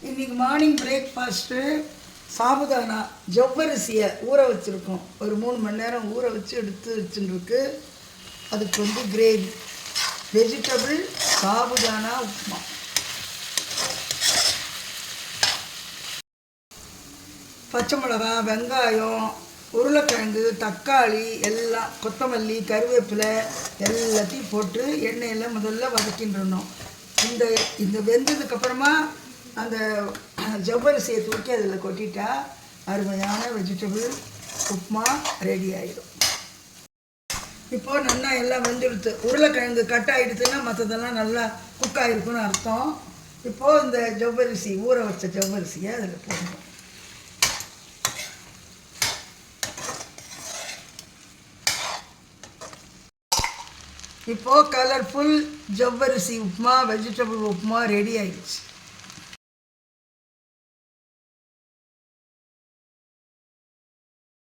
இன்றைக்கி morning breakfast sabudana ஜவ்வரிசியை ஊற வச்சுருக்கோம். ஒரு 3 மணி நேரம் ஊற வச்சு எடுத்து வச்சுருக்கு. அதுக்கு கிரேவி வெஜிடபிள் சாபுதானா உப்புமா. பச்சை மிளகா, வெங்காயம், உருளைக்கிழங்கு, தக்காளி எல்லாம், கொத்தமல்லி, கருவேப்பிலை எல்லாத்தையும் போட்டு எண்ணெயில் முதல்ல வதக்கின்றணும். இந்த வெந்ததுக்கப்புறமா அந்த ஜவ்வரிசியை தூக்கி அதில் கொட்டிட்டா அருமையான வெஜிடபிள் உப்புமா ரெடி ஆகிடும். இப்போது நல்லா எல்லாம் வெந்துடுத்து. உருளைக்கிழங்கு கட் ஆகிடுதுன்னா மற்றதெல்லாம் நல்லா குக் ஆகிருக்குன்னு அர்த்தம். இப்போது இந்த ஜவ்வரிசி ஊற வச்ச ஜவ்வரிசியை அதில் போடணும். இப்போது கலர்ஃபுல் ஜவ்வரிசி உப்புமா, வெஜிடபிள் உப்புமா ரெடி ஆகிடுச்சு.